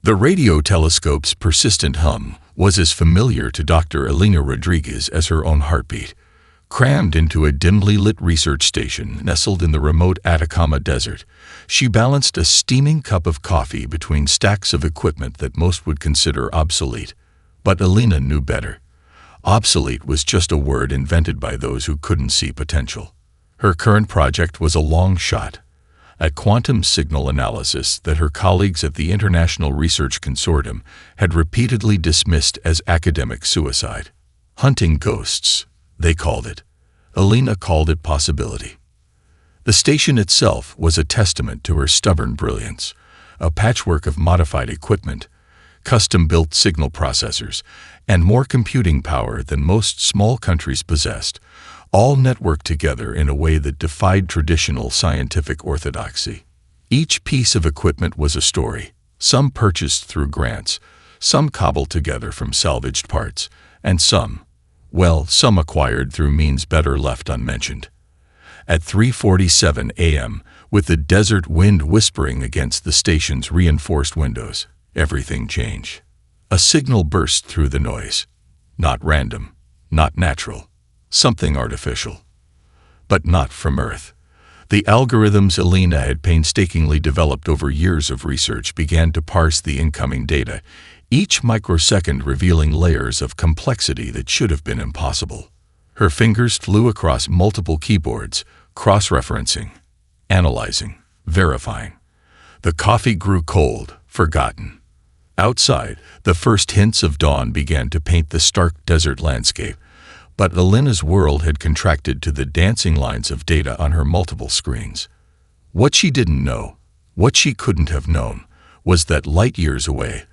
The radio telescope's persistent hum was as familiar to Dr. Elena Rodriguez as her own heartbeat. Crammed into a dimly lit research station nestled in the remote Atacama Desert, she balanced a steaming cup of coffee between stacks of equipment that most would consider obsolete. But Elena knew better. Obsolete was just a word invented by those who couldn't see potential. Her current project was a long shot, a quantum signal analysis that her colleagues at the International Research Consortium had repeatedly dismissed as academic suicide. Hunting ghosts, they called it. Elena called it possibility. The station itself was a testament to her stubborn brilliance, a patchwork of modified equipment, custom-built signal processors, and more computing power than most small countries possessed, all networked together in a way that defied traditional scientific orthodoxy. Each piece of equipment was a story, some purchased through grants, some cobbled together from salvaged parts, and some acquired through means better left unmentioned. At 3:47 a.m., with the desert wind whispering against the station's reinforced windows, everything changed. A signal burst through the noise. Not random, not natural, something artificial. But not from Earth. The algorithms Elena had painstakingly developed over years of research began to parse the incoming data, each microsecond revealing layers of complexity that should have been impossible. Her fingers flew across multiple keyboards, cross-referencing, analyzing, verifying. The coffee grew cold, forgotten. Outside, the first hints of dawn began to paint the stark desert landscape, but Elena's world had contracted to the dancing lines of data on her multiple screens. What she didn't know, what she couldn't have known, was that light years away,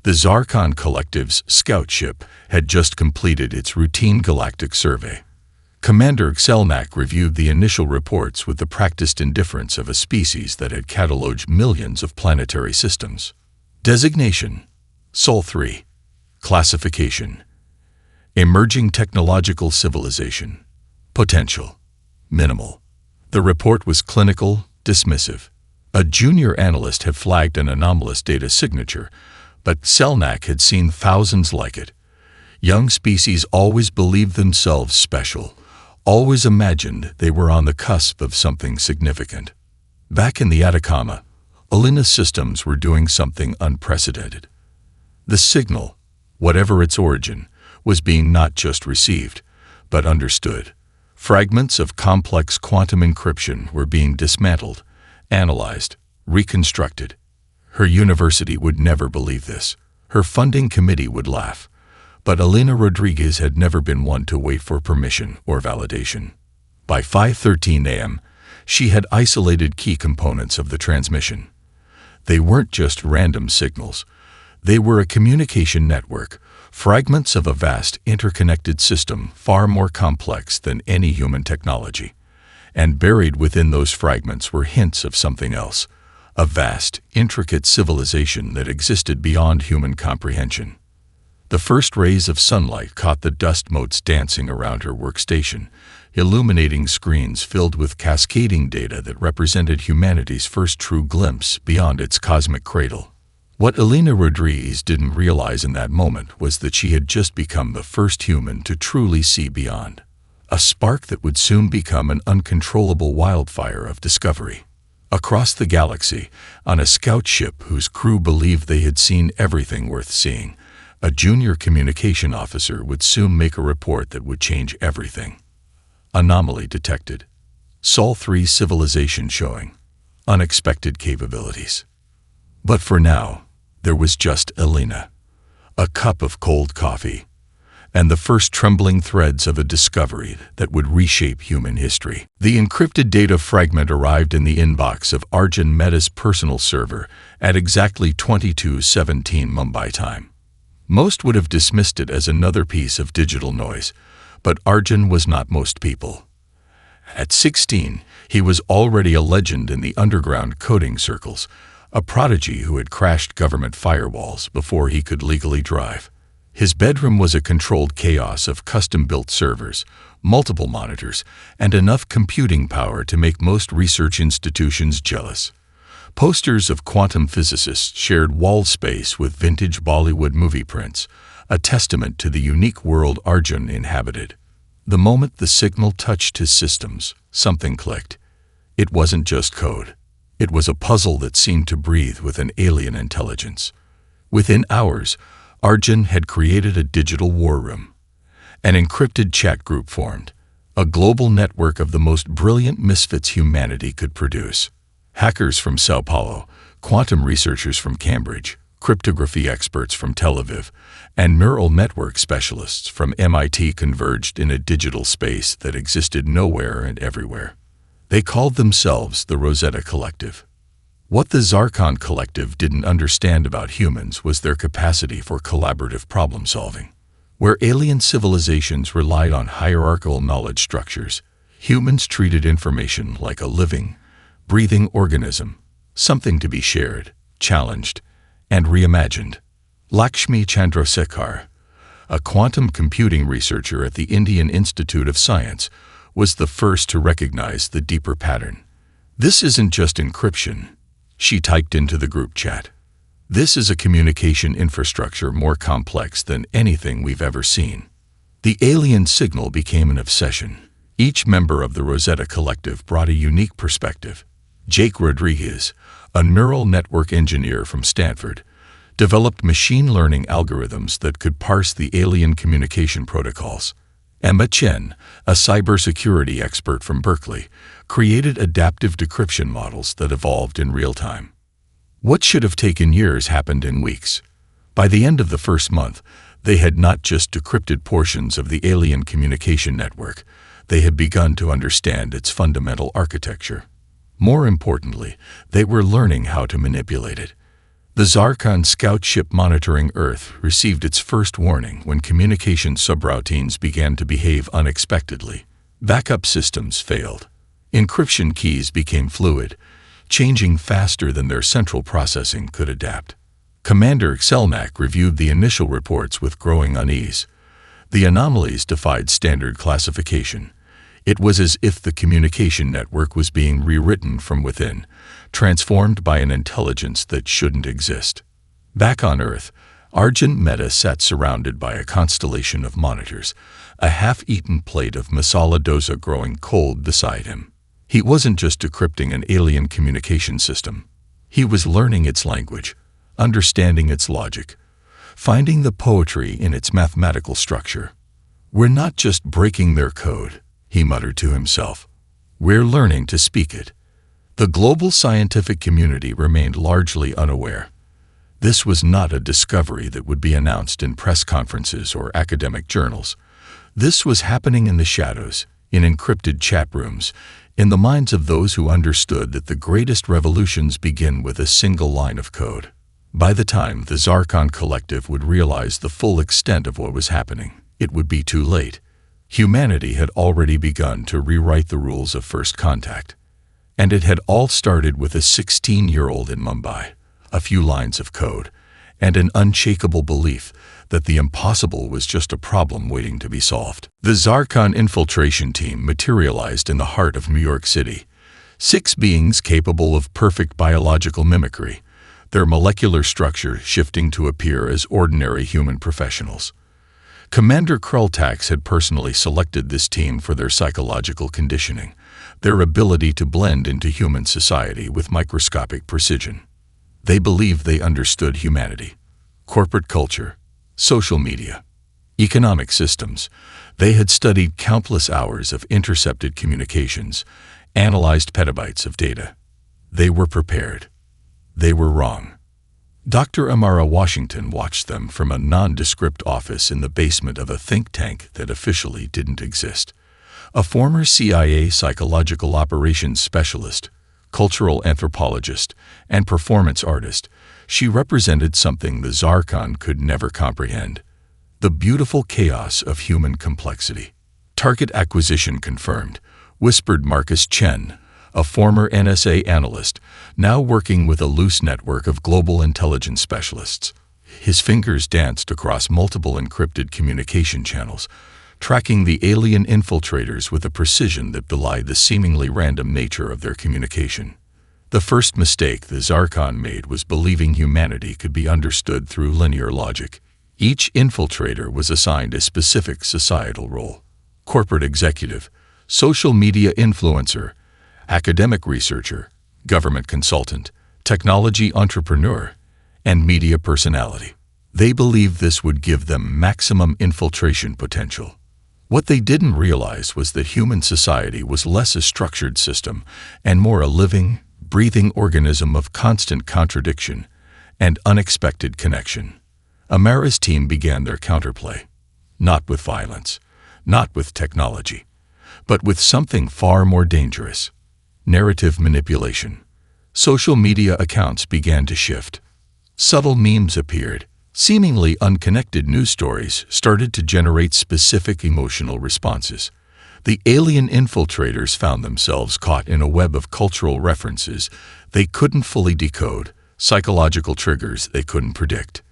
the Zarkon Collective's scout ship had just completed its routine galactic survey. Commander Xelnak reviewed the initial reports with the practiced indifference of a species that had cataloged millions of planetary systems. Designation: Sol 3. Classification: Emerging technological civilization. Potential: minimal. The report was clinical, dismissive. A junior analyst had flagged an anomalous data signature, but Selnak had seen thousands like it. Young species always believed themselves special, always imagined they were on the cusp of something significant. Back in the Atacama, Elena's systems were doing something unprecedented. The signal, whatever its origin, was being not just received, but understood. Fragments of complex quantum encryption were being dismantled, analyzed, reconstructed. Her university would never believe this. Her funding committee would laugh. But Elena Rodriguez had never been one to wait for permission or validation. By 5:13 a.m., she had isolated key components of the transmission. They weren't just random signals. They were a communication network, fragments of a vast interconnected system far more complex than any human technology. And buried within those fragments were hints of something else, a vast, intricate civilization that existed beyond human comprehension. The first rays of sunlight caught the dust motes dancing around her workstation, illuminating screens filled with cascading data that represented humanity's first true glimpse beyond its cosmic cradle. What Elena Rodriguez didn't realize in that moment was that she had just become the first human to truly see beyond, a spark that would soon become an uncontrollable wildfire of discovery. Across the galaxy, on a scout ship whose crew believed they had seen everything worth seeing, a junior communication officer would soon make a report that would change everything. Anomaly detected. Sol 3 civilization showing unexpected capabilities. But for now, there was just Elena, a cup of cold coffee, and the first trembling threads of a discovery that would reshape human history. The encrypted data fragment arrived in the inbox of Arjun Mehta's personal server at exactly 22:17 Mumbai time. Most would have dismissed it as another piece of digital noise, but Arjun was not most people. At 16, he was already a legend in the underground coding circles, a prodigy who had crashed government firewalls before he could legally drive. His bedroom was a controlled chaos of custom-built servers, multiple monitors, and enough computing power to make most research institutions jealous. Posters of quantum physicists shared wall space with vintage Bollywood movie prints, a testament to the unique world Arjun inhabited. The moment the signal touched his systems, something clicked. It wasn't just code. It was a puzzle that seemed to breathe with an alien intelligence. Within hours, Arjun had created a digital war room. An encrypted chat group formed, a global network of the most brilliant misfits humanity could produce. Hackers from Sao Paulo, quantum researchers from Cambridge, cryptography experts from Tel Aviv, and neural network specialists from MIT converged in a digital space that existed nowhere and everywhere. They called themselves the Rosetta Collective. What the Zarkon Collective didn't understand about humans was their capacity for collaborative problem-solving. Where alien civilizations relied on hierarchical knowledge structures, humans treated information like a living, breathing organism, something to be shared, challenged, and reimagined. Lakshmi Chandrasekhar, a quantum computing researcher at the Indian Institute of Science, was the first to recognize the deeper pattern. This isn't just encryption, she typed into the group chat. This is a communication infrastructure more complex than anything we've ever seen. The alien signal became an obsession. Each member of the Rosetta Collective brought a unique perspective. Jake Rodriguez, a neural network engineer from Stanford, developed machine learning algorithms that could parse the alien communication protocols. Emma Chen, a cybersecurity expert from Berkeley, created adaptive decryption models that evolved in real time. What should have taken years happened in weeks. By the end of the first month, they had not just decrypted portions of the alien communication network, they had begun to understand its fundamental architecture. More importantly, they were learning how to manipulate it. The Zarkon scout ship monitoring Earth received its first warning when communication subroutines began to behave unexpectedly. Backup systems failed. Encryption keys became fluid, changing faster than their central processing could adapt. Commander Xelnak reviewed the initial reports with growing unease. The anomalies defied standard classification. It was as if the communication network was being rewritten from within, transformed by an intelligence that shouldn't exist. Back on Earth, Arjun Mehta sat surrounded by a constellation of monitors, a half-eaten plate of masala dosa growing cold beside him. He wasn't just decrypting an alien communication system. He was learning its language, understanding its logic, finding the poetry in its mathematical structure. We're not just breaking their code, he muttered to himself. We're learning to speak it. The global scientific community remained largely unaware. This was not a discovery that would be announced in press conferences or academic journals. This was happening in the shadows, in encrypted chat rooms, in the minds of those who understood that the greatest revolutions begin with a single line of code. By the time the Zarkon Collective would realize the full extent of what was happening, it would be too late. Humanity had already begun to rewrite the rules of first contact. And it had all started with a 16-year-old in Mumbai, a few lines of code, and an unshakable belief that the impossible was just a problem waiting to be solved. The Zarkon infiltration team materialized in the heart of New York City. 6 beings capable of perfect biological mimicry, their molecular structure shifting to appear as ordinary human professionals. Commander Krultax had personally selected this team for their psychological conditioning, their ability to blend into human society with microscopic precision. They believed they understood humanity, corporate culture, social media, economic systems. They had studied countless hours of intercepted communications, analyzed petabytes of data. They were prepared. They were wrong. Dr. Amara Washington watched them from a nondescript office in the basement of a think tank that officially didn't exist. A former CIA psychological operations specialist, cultural anthropologist, and performance artist, she represented something the Zarkon could never comprehend: the beautiful chaos of human complexity. Target acquisition confirmed, whispered Marcus Chen, a former NSA analyst, now working with a loose network of global intelligence specialists. His fingers danced across multiple encrypted communication channels, tracking the alien infiltrators with a precision that belied the seemingly random nature of their communication. The first mistake the Zarkon made was believing humanity could be understood through linear logic. Each infiltrator was assigned a specific societal role: corporate executive, social media influencer, academic researcher, government consultant, technology entrepreneur, and media personality. They believed this would give them maximum infiltration potential. What they didn't realize was that human society was less a structured system and more a living, breathing organism of constant contradiction and unexpected connection. Amara's team began their counterplay, not with violence, not with technology, but with something far more dangerous: narrative manipulation. Social media accounts began to shift. Subtle memes appeared. Seemingly unconnected news stories started to generate specific emotional responses. The alien infiltrators found themselves caught in a web of cultural references they couldn't fully decode, psychological triggers they couldn't predict.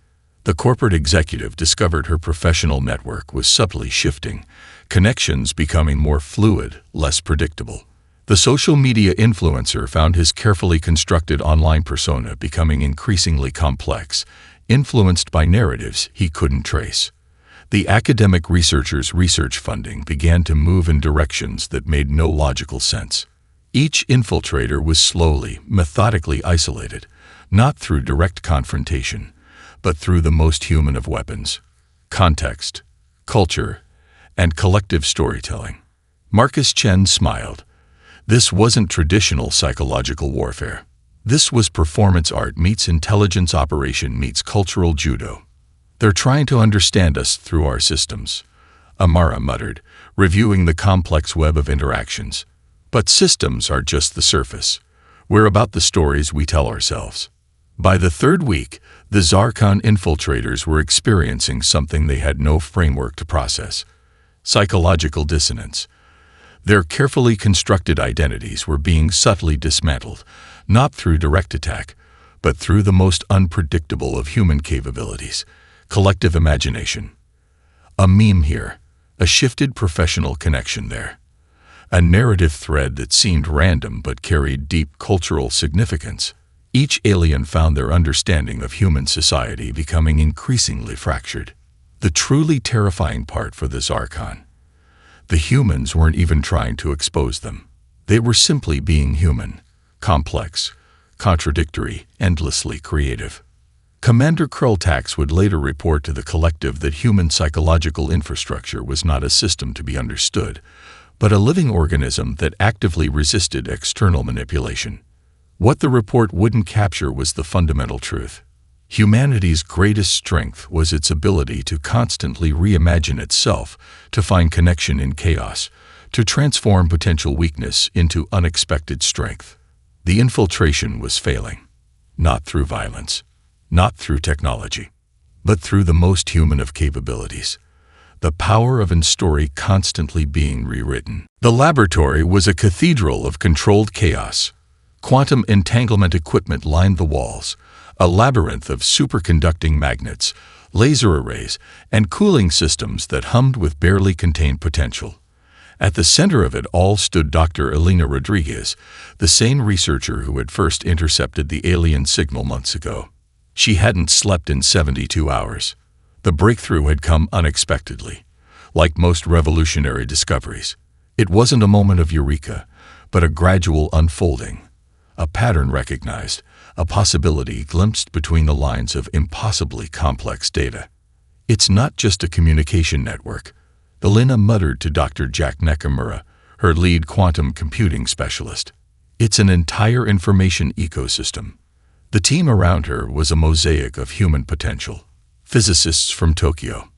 The corporate executive discovered her professional network was subtly shifting, connections becoming more fluid, less predictable. The social media influencer found his carefully constructed online persona becoming increasingly complex, influenced by narratives he couldn't trace. The academic researcher's research funding began to move in directions that made no logical sense. Each infiltrator was slowly, methodically isolated, not through direct confrontation, but through the most human of weapons: context, culture, and collective storytelling. Marcus Chen smiled. This wasn't traditional psychological warfare. This was performance art meets intelligence operation meets cultural judo. They're trying to understand us through our systems, Amara muttered, reviewing the complex web of interactions. But systems are just the surface. We're about the stories we tell ourselves. By the third week, the Zarkon infiltrators were experiencing something they had no framework to process: psychological dissonance. Their carefully constructed identities were being subtly dismantled, not through direct attack, but through the most unpredictable of human capabilities: collective imagination. A meme here, a shifted professional connection there. A narrative thread that seemed random but carried deep cultural significance. Each alien found their understanding of human society becoming increasingly fractured. The truly terrifying part for the Zarkon: the humans weren't even trying to expose them. They were simply being human, complex, contradictory, endlessly creative. Commander Krultax would later report to the collective that human psychological infrastructure was not a system to be understood, but a living organism that actively resisted external manipulation. What the report wouldn't capture was the fundamental truth. Humanity's greatest strength was its ability to constantly reimagine itself, to find connection in chaos, to transform potential weakness into unexpected strength. The infiltration was failing, not through violence, not through technology, but through the most human of capabilities: the power of a story constantly being rewritten. The laboratory was a cathedral of controlled chaos. Quantum entanglement equipment lined the walls, a labyrinth of superconducting magnets, laser arrays, and cooling systems that hummed with barely contained potential. At the center of it all stood Dr. Elena Rodriguez, the same researcher who had first intercepted the alien signal months ago. She hadn't slept in 72 hours. The breakthrough had come unexpectedly. Like most revolutionary discoveries, it wasn't a moment of eureka, but a gradual unfolding. A pattern recognized, a possibility glimpsed between the lines of impossibly complex data. It's not just a communication network, Elena muttered to Dr. Jack Nakamura, her lead quantum computing specialist. It's an entire information ecosystem. The team around her was a mosaic of human potential. Physicists from Tokyo,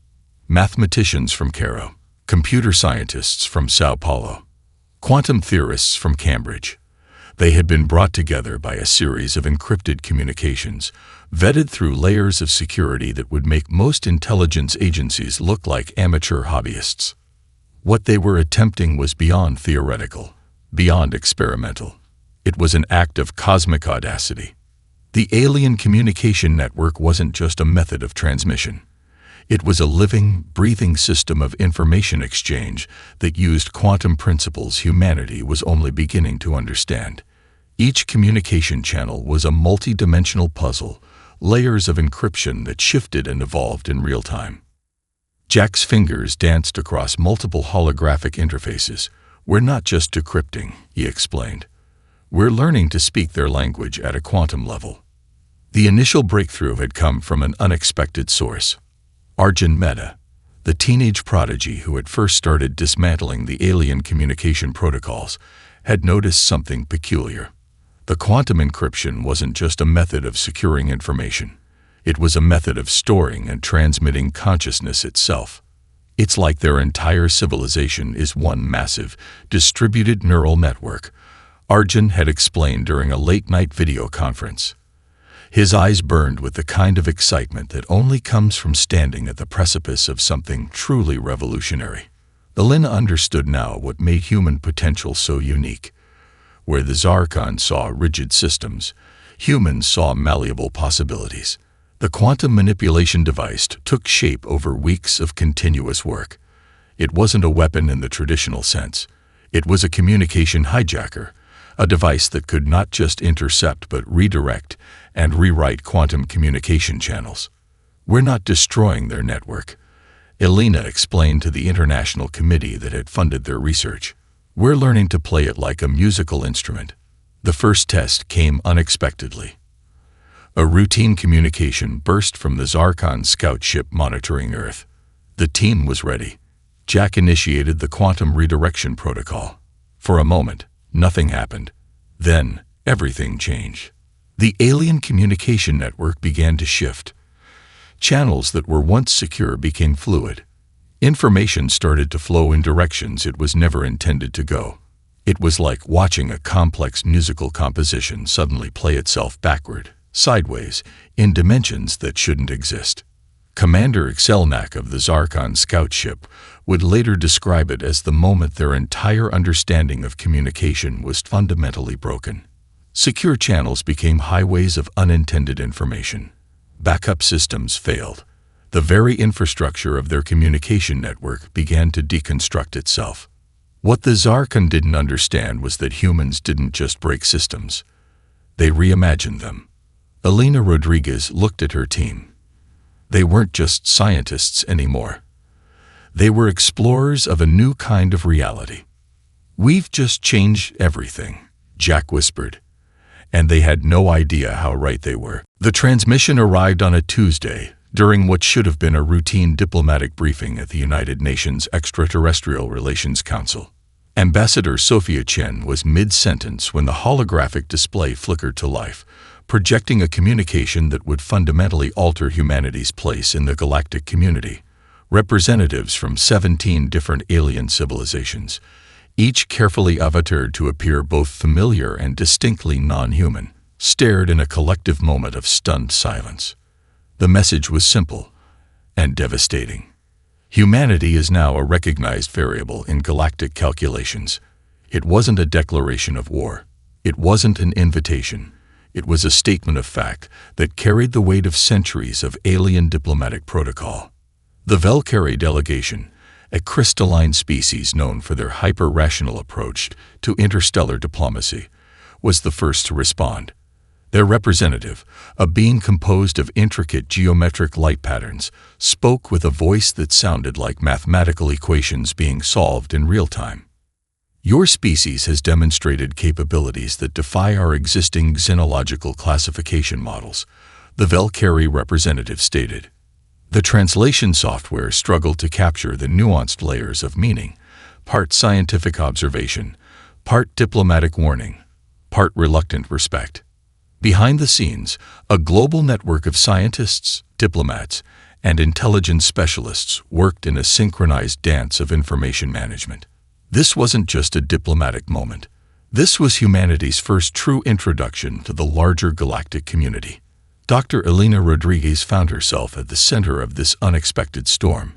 mathematicians from Cairo, computer scientists from Sao Paulo, quantum theorists from Cambridge. They had been brought together by a series of encrypted communications, vetted through layers of security that would make most intelligence agencies look like amateur hobbyists. What they were attempting was beyond theoretical, beyond experimental. It was an act of cosmic audacity. The alien communication network wasn't just a method of transmission. It was a living, breathing system of information exchange that used quantum principles humanity was only beginning to understand. Each communication channel was a multi-dimensional puzzle, layers of encryption that shifted and evolved in real time. Jack's fingers danced across multiple holographic interfaces. "We're not just decrypting," he explained. "We're learning to speak their language at a quantum level." The initial breakthrough had come from an unexpected source. Arjun Mehta, the teenage prodigy who had first started dismantling the alien communication protocols, had noticed something peculiar. The quantum encryption wasn't just a method of securing information. It was a method of storing and transmitting consciousness itself. It's like their entire civilization is one massive, distributed neural network, Arjun had explained during a late-night video conference. His eyes burned with the kind of excitement that only comes from standing at the precipice of something truly revolutionary. Elena understood now what made human potential so unique. Where the Zarkon saw rigid systems, humans saw malleable possibilities. The quantum manipulation device took shape over weeks of continuous work. It wasn't a weapon in the traditional sense. It was a communication hijacker, a device that could not just intercept but redirect and rewrite quantum communication channels. "We're not destroying their network," Elena explained to the international committee that had funded their research. "We're learning to play it like a musical instrument." The first test came unexpectedly. A routine communication burst from the Zarkon scout ship monitoring Earth. The team was ready. Jack initiated the quantum redirection protocol. For a moment, nothing happened. Then, everything changed. The alien communication network began to shift. Channels that were once secure became fluid. Information started to flow in directions it was never intended to go. It was like watching a complex musical composition suddenly play itself backward, sideways, in dimensions that shouldn't exist. Commander Excelnak of the Zarkon scout ship would later describe it as the moment their entire understanding of communication was fundamentally broken. Secure channels became highways of unintended information. Backup systems failed. The very infrastructure of their communication network began to deconstruct itself. What the Zarkon didn't understand was that humans didn't just break systems. They reimagined them. Elena Rodriguez looked at her team. They weren't just scientists anymore. They were explorers of a new kind of reality. "We've just changed everything," Jack whispered. And they had no idea how right they were. The transmission arrived on a Tuesday, during what should have been a routine diplomatic briefing at the United Nations Extraterrestrial Relations Council. Ambassador Sophia Chen was mid-sentence when the holographic display flickered to life, projecting a communication that would fundamentally alter humanity's place in the galactic community. Representatives from 17 different alien civilizations, each carefully avatared to appear both familiar and distinctly non-human, stared in a collective moment of stunned silence. The message was simple and devastating. Humanity is now a recognized variable in galactic calculations. It wasn't a declaration of war. It wasn't an invitation. It was a statement of fact that carried the weight of centuries of alien diplomatic protocol. The Valkyrie delegation, a crystalline species known for their hyper-rational approach to interstellar diplomacy, was the first to respond. Their representative, a being composed of intricate geometric light patterns, spoke with a voice that sounded like mathematical equations being solved in real time. "Your species has demonstrated capabilities that defy our existing xenological classification models," the Valkyrie representative stated. The translation software struggled to capture the nuanced layers of meaning, part scientific observation, part diplomatic warning, part reluctant respect. Behind the scenes, a global network of scientists, diplomats, and intelligence specialists worked in a synchronized dance of information management. This wasn't just a diplomatic moment. This was humanity's first true introduction to the larger galactic community. Dr. Elena Rodriguez found herself at the center of this unexpected storm.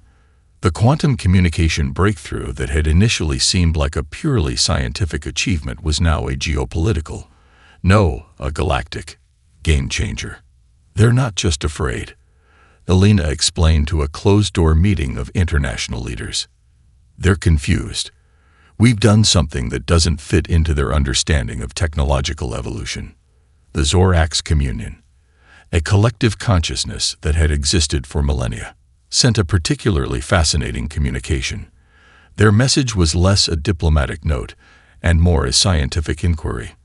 The quantum communication breakthrough that had initially seemed like a purely scientific achievement was now a geopolitical, a galactic, game-changer. "They're not just afraid," Elena explained to a closed-door meeting of international leaders. "They're confused. We've done something that doesn't fit into their understanding of technological evolution. The Zorax Communion, a collective consciousness that had existed for millennia, sent a particularly fascinating communication. Their message was less a diplomatic note and more a scientific inquiry.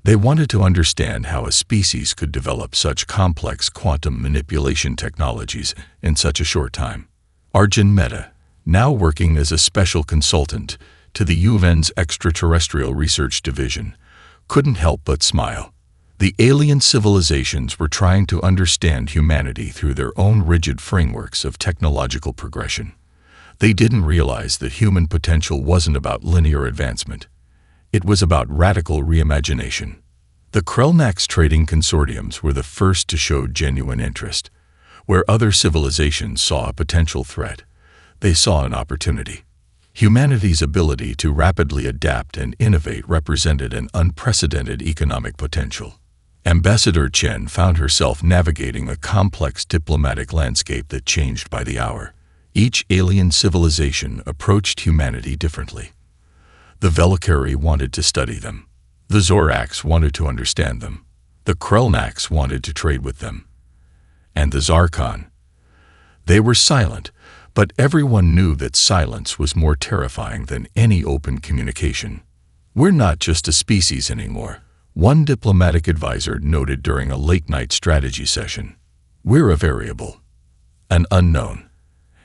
They wanted to understand how a species could develop such complex quantum manipulation technologies in such a short time. Arjun Mehta, now working as a special consultant to the UN's Extraterrestrial Research Division, couldn't help but smile. The alien civilizations were trying to understand humanity through their own rigid frameworks of technological progression. They didn't realize that human potential wasn't about linear advancement. It was about radical reimagination. The Krellnax trading consortiums were the first to show genuine interest. Where other civilizations saw a potential threat, they saw an opportunity. Humanity's ability to rapidly adapt and innovate represented an unprecedented economic potential. Ambassador Chen found herself navigating a complex diplomatic landscape that changed by the hour. Each alien civilization approached humanity differently. The Velakari wanted to study them. The Zorax wanted to understand them. The Krellnax wanted to trade with them. And the Zarkon. They were silent, but everyone knew that silence was more terrifying than any open communication. We're not just a species anymore, one diplomatic advisor noted during a late-night strategy session. We're a variable, an unknown.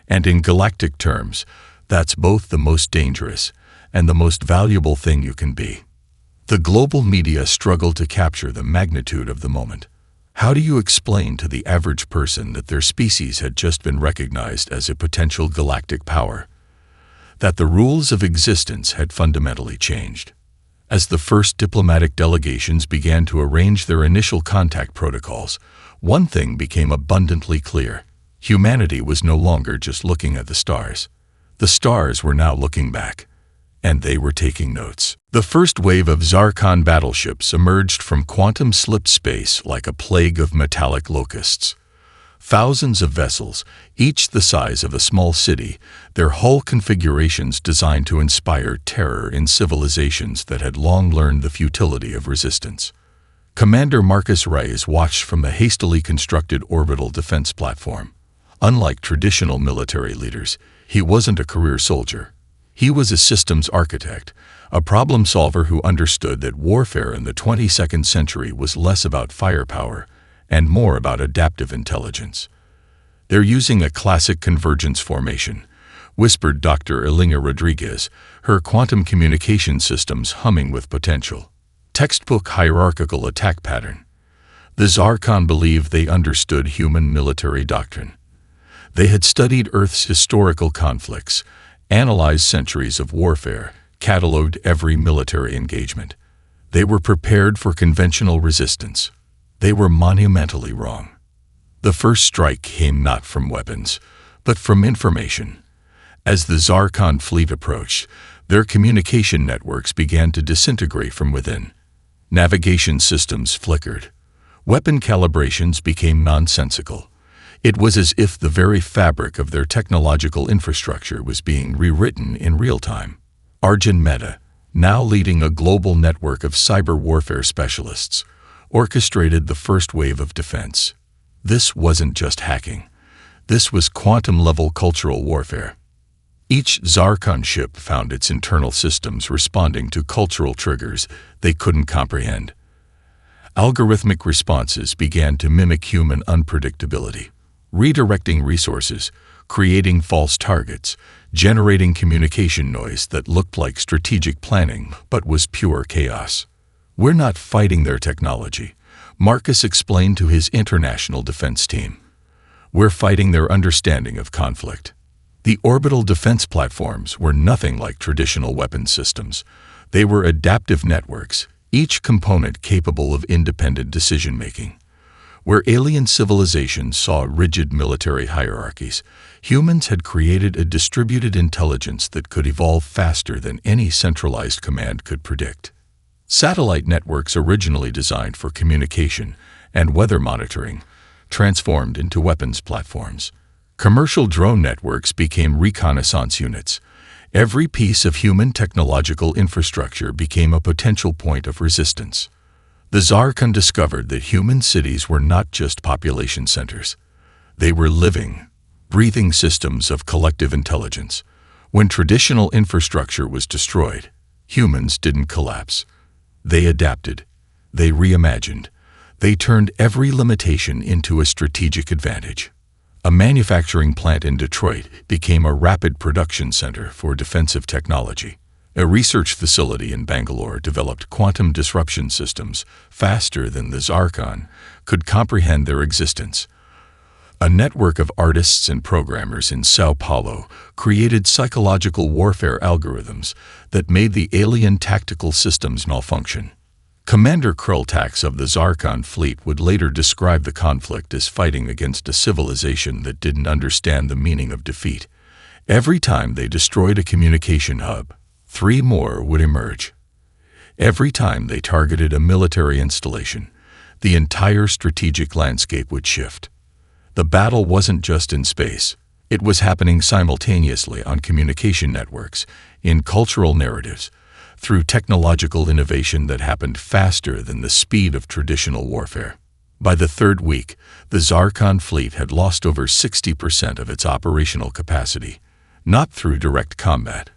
And in galactic terms, that's both the most dangerous and the most valuable thing you can be. The global media struggled to capture the magnitude of the moment. How do you explain to the average person that their species had just been recognized as a potential galactic power? That the rules of existence had fundamentally changed? As the first diplomatic delegations began to arrange their initial contact protocols, one thing became abundantly clear. Humanity was no longer just looking at the stars. The stars were now looking back, and they were taking notes. The first wave of Zarkon battleships emerged from quantum slip space like a plague of metallic locusts. Thousands of vessels, each the size of a small city, their hull configurations designed to inspire terror in civilizations that had long learned the futility of resistance. Commander Marcus Reyes watched from the hastily constructed orbital defense platform. Unlike traditional military leaders, he wasn't a career soldier. He was a systems architect, a problem solver who understood that warfare in the 22nd century was less about firepower and more about adaptive intelligence. "They're using a classic convergence formation," whispered Dr. Elena Rodriguez, her quantum communication systems humming with potential. Textbook hierarchical attack pattern. The Zarkon believed they understood human military doctrine. They had studied Earth's historical conflicts, analyzed centuries of warfare, catalogued every military engagement. They were prepared for conventional resistance. They were monumentally wrong. The first strike came not from weapons, but from information. As the Zarkon fleet approached, their communication networks began to disintegrate from within. Navigation systems flickered. Weapon calibrations became nonsensical. It was as if the very fabric of their technological infrastructure was being rewritten in real time. Arjun Mehta, now leading a global network of cyber warfare specialists, orchestrated the first wave of defense. This wasn't just hacking. This was quantum-level cultural warfare. Each Zarkon ship found its internal systems responding to cultural triggers they couldn't comprehend. Algorithmic responses began to mimic human unpredictability, redirecting resources, creating false targets, generating communication noise that looked like strategic planning but was pure chaos. "We're not fighting their technology," Marcus explained to his international defense team. "We're fighting their understanding of conflict." The orbital defense platforms were nothing like traditional weapons systems. They were adaptive networks, each component capable of independent decision-making. Where alien civilizations saw rigid military hierarchies, humans had created a distributed intelligence that could evolve faster than any centralized command could predict. Satellite networks originally designed for communication and weather monitoring transformed into weapons platforms. Commercial drone networks became reconnaissance units, Every piece of human technological infrastructure became a potential point of resistance. The Zarkon discovered that human cities were not just population centers. They were living, breathing systems of collective intelligence. When traditional infrastructure was destroyed, humans didn't collapse. They adapted. They reimagined. They turned every limitation into a strategic advantage. A manufacturing plant in Detroit became a rapid production center for defensive technology. A research facility in Bangalore developed quantum disruption systems faster than the Zarkon could comprehend their existence. A network of artists and programmers in Sao Paulo created psychological warfare algorithms that made the alien tactical systems malfunction. Commander Krultax of the Zarkon fleet would later describe the conflict as fighting against a civilization that didn't understand the meaning of defeat. Every time they destroyed a communication hub, 3 more would emerge. Every time they targeted a military installation, the entire strategic landscape would shift. The battle wasn't just in space. It was happening simultaneously on communication networks, in cultural narratives, through technological innovation that happened faster than the speed of traditional warfare. By the 3rd week, the Zarkon fleet had lost over 60% of its operational capacity, not through direct combat,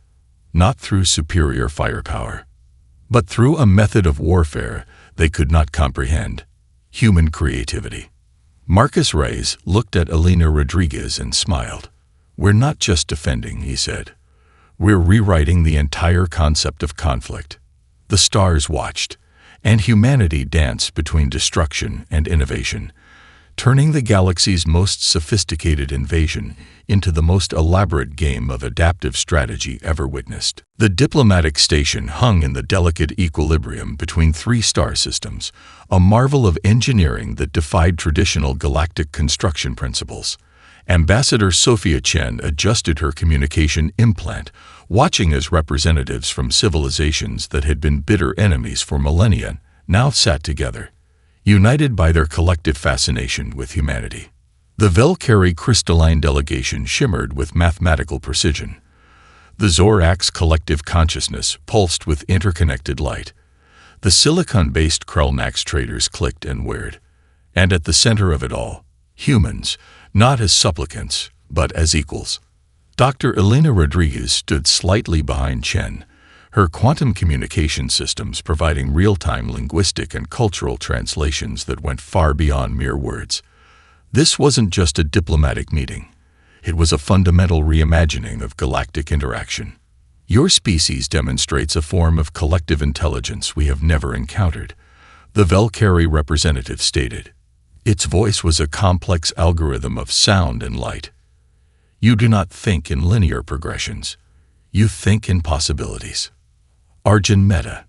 not through superior firepower, but through a method of warfare they could not comprehend: human creativity. Marcus Reyes looked at Elena Rodriguez and smiled. "We're not just defending," he said. "We're rewriting the entire concept of conflict." The stars watched, and humanity danced between destruction and innovation, turning the galaxy's most sophisticated invasion into the most elaborate game of adaptive strategy ever witnessed. The diplomatic station hung in the delicate equilibrium between 3 star systems, a marvel of engineering that defied traditional galactic construction principles. Ambassador Sophia Chen adjusted her communication implant, watching as representatives from civilizations that had been bitter enemies for millennia now sat together, united by their collective fascination with humanity. The Velcari crystalline delegation shimmered with mathematical precision. The Zorax collective consciousness pulsed with interconnected light. The silicon-based Krulnax traders clicked and whirred. And at the center of it all, humans, not as supplicants, but as equals. Dr. Elena Rodriguez stood slightly behind Chen, her quantum communication systems providing real-time linguistic and cultural translations that went far beyond mere words. This wasn't just a diplomatic meeting. It was a fundamental reimagining of galactic interaction. "Your species demonstrates a form of collective intelligence we have never encountered," the Velcari representative stated. Its voice was a complex algorithm of sound and light. "You do not think in linear progressions. You think in possibilities." Arjun Mehta,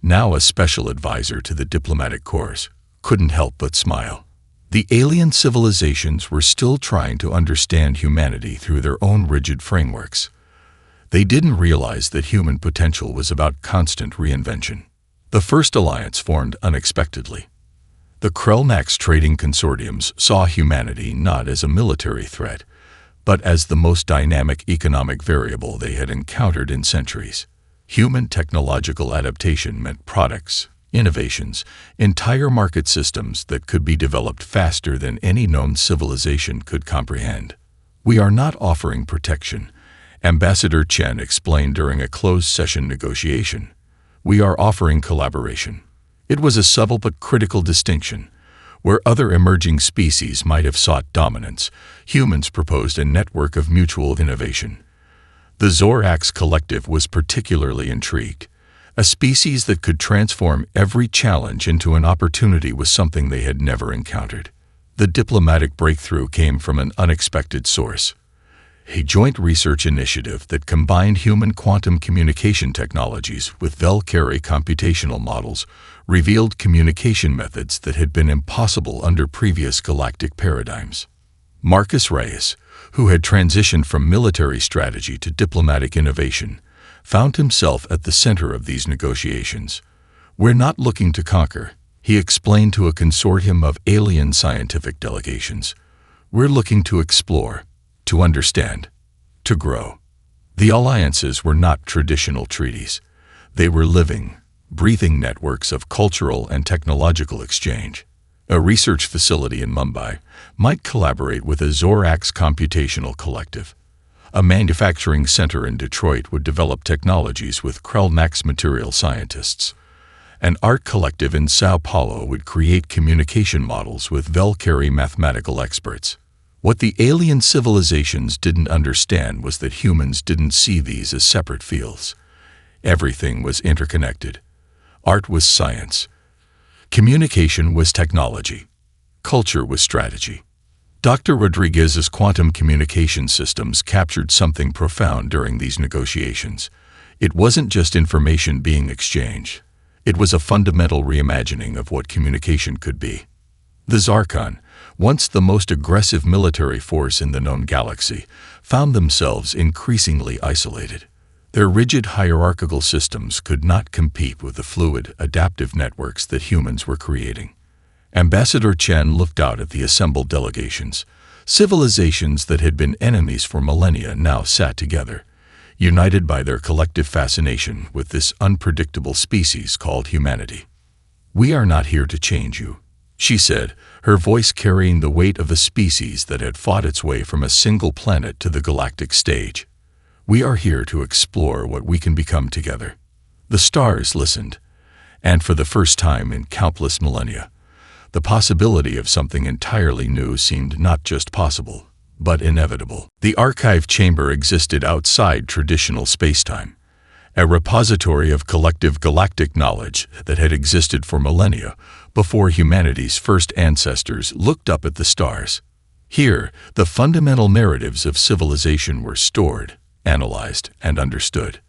now a special advisor to the diplomatic corps, couldn't help but smile. The alien civilizations were still trying to understand humanity through their own rigid frameworks. They didn't realize that human potential was about constant reinvention. The first alliance formed unexpectedly. The Krulnax trading consortiums saw humanity not as a military threat, but as the most dynamic economic variable they had encountered in centuries. Human technological adaptation meant products, innovations, entire market systems that could be developed faster than any known civilization could comprehend. "We are not offering protection," Ambassador Chen explained during a closed-session negotiation. "We are offering collaboration." It was a subtle but critical distinction. Where other emerging species might have sought dominance, humans proposed a network of mutual innovation. The Zorax collective was particularly intrigued. A species that could transform every challenge into an opportunity was something they had never encountered. The diplomatic breakthrough came from an unexpected source. A joint research initiative that combined human quantum communication technologies with Velcari computational models revealed communication methods that had been impossible under previous galactic paradigms. Marcus Reyes, who had transitioned from military strategy to diplomatic innovation, found himself at the center of these negotiations. "We're not looking to conquer," he explained to a consortium of alien scientific delegations. "We're looking to explore, to understand, to grow." The alliances were not traditional treaties. They were living, breathing networks of cultural and technological exchange. A research facility in Mumbai might collaborate with a Zorx computational collective. A manufacturing center in Detroit would develop technologies with Krellnack's material scientists. An art collective in Sao Paulo would create communication models with Valkyrie mathematical experts. What the alien civilizations didn't understand was that humans didn't see these as separate fields. Everything was interconnected. Art was science. Communication was technology. Culture was strategy. Dr. Rodriguez's quantum communication systems captured something profound during these negotiations. It wasn't just information being exchanged. It was a fundamental reimagining of what communication could be. The Zarkon, once the most aggressive military force in the known galaxy, found themselves increasingly isolated. Their rigid hierarchical systems could not compete with the fluid, adaptive networks that humans were creating. Ambassador Chen looked out at the assembled delegations. Civilizations that had been enemies for millennia now sat together, united by their collective fascination with this unpredictable species called humanity. "We are not here to change you," she said, her voice carrying the weight of a species that had fought its way from a single planet to the galactic stage. "We are here to explore what we can become together." The stars listened, and for the first time in countless millennia, the possibility of something entirely new seemed not just possible, but inevitable. The archive chamber existed outside traditional spacetime, a repository of collective galactic knowledge that had existed for millennia before humanity's first ancestors looked up at the stars. Here, the fundamental narratives of civilization were stored, analyzed, and understood.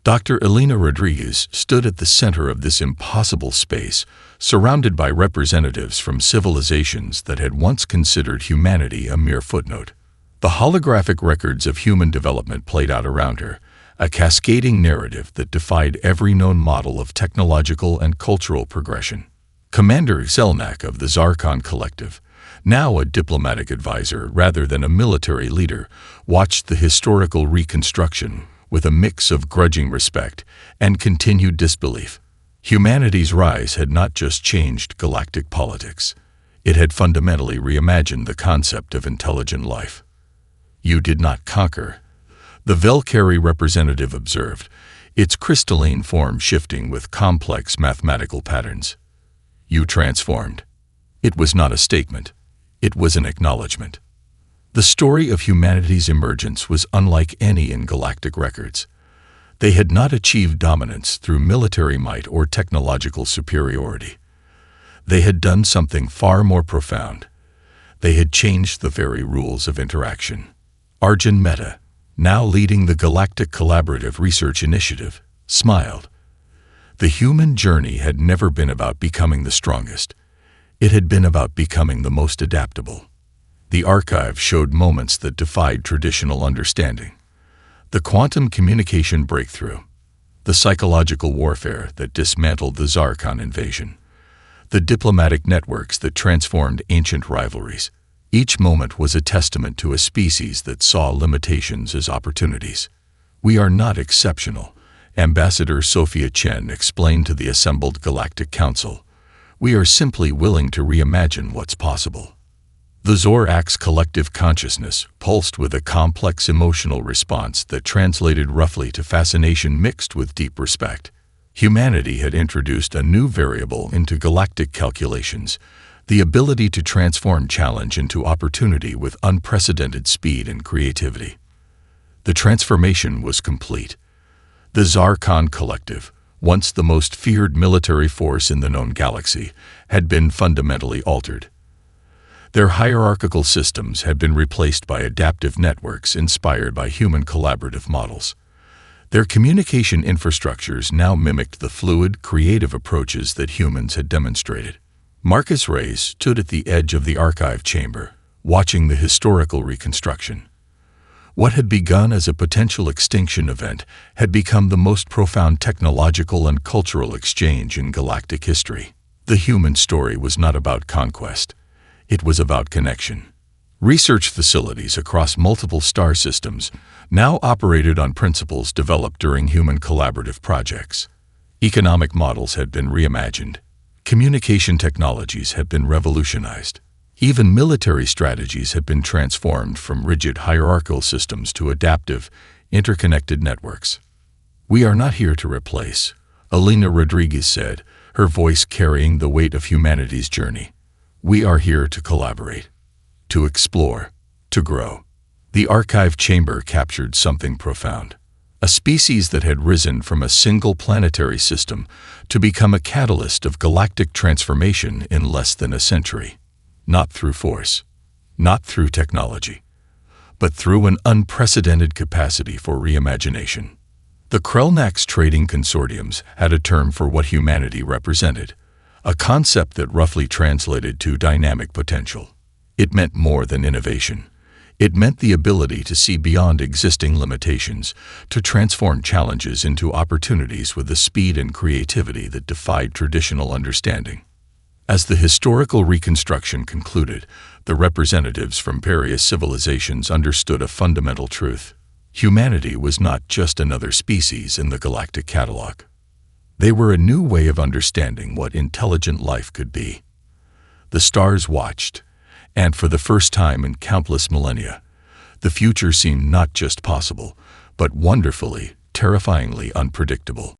Dr. Elena Rodriguez stood at the center of this impossible space, surrounded by representatives from civilizations that had once considered humanity a mere footnote. The holographic records of human development played out around her, a cascading narrative that defied every known model of technological and cultural progression. Commander Zelnak of the Zarkon Collective, now a diplomatic advisor rather than a military leader, watched the historical reconstruction with a mix of grudging respect and continued disbelief. Humanity's rise had not just changed galactic politics. It had fundamentally reimagined the concept of intelligent life. "You did not conquer," the Valkyrie representative observed, its crystalline form shifting with complex mathematical patterns. "You transformed." It was not a statement. It was an acknowledgement. The story of humanity's emergence was unlike any in galactic records. They had not achieved dominance through military might or technological superiority. They had done something far more profound. They had changed the very rules of interaction. Arjun Mehta, now leading the Galactic Collaborative Research Initiative, smiled. The human journey had never been about becoming the strongest. It had been about becoming the most adaptable. The archive showed moments that defied traditional understanding. The quantum communication breakthrough, the psychological warfare that dismantled the Zarkon invasion, the diplomatic networks that transformed ancient rivalries. Each moment was a testament to a species that saw limitations as opportunities. "We are not exceptional," Ambassador Sophia Chen explained to the assembled Galactic Council. "We are simply willing to reimagine what's possible." The Zorx collective consciousness pulsed with a complex emotional response that translated roughly to fascination mixed with deep respect. Humanity had introduced a new variable into galactic calculations, the ability to transform challenge into opportunity with unprecedented speed and creativity. The transformation was complete. The Zarkon Collective, once the most feared military force in the known galaxy, had been fundamentally altered. Their hierarchical systems had been replaced by adaptive networks inspired by human collaborative models. Their communication infrastructures now mimicked the fluid, creative approaches that humans had demonstrated. Marcus Reyes stood at the edge of the archive chamber, watching the historical reconstruction. What had begun as a potential extinction event had become the most profound technological and cultural exchange in galactic history. The human story was not about conquest. It was about connection. Research facilities across multiple star systems now operated on principles developed during human collaborative projects. Economic models had been reimagined. Communication technologies had been revolutionized. Even military strategies had been transformed from rigid hierarchical systems to adaptive, interconnected networks. "We are not here to replace," Alina Rodriguez said, her voice carrying the weight of humanity's journey. "We are here to collaborate, to explore, to grow." The archive chamber captured something profound. A species that had risen from a single planetary system to become a catalyst of galactic transformation in less than a century. Not through force, not through technology, but through an unprecedented capacity for reimagination. The Krellnax trading consortiums had a term for what humanity represented, a concept that roughly translated to dynamic potential. It meant more than innovation. It meant the ability to see beyond existing limitations, to transform challenges into opportunities with a speed and creativity that defied traditional understanding. As the historical reconstruction concluded, the representatives from various civilizations understood a fundamental truth. Humanity was not just another species in the galactic catalog. They were a new way of understanding what intelligent life could be. The stars watched, and for the first time in countless millennia, the future seemed not just possible, but wonderfully, terrifyingly unpredictable.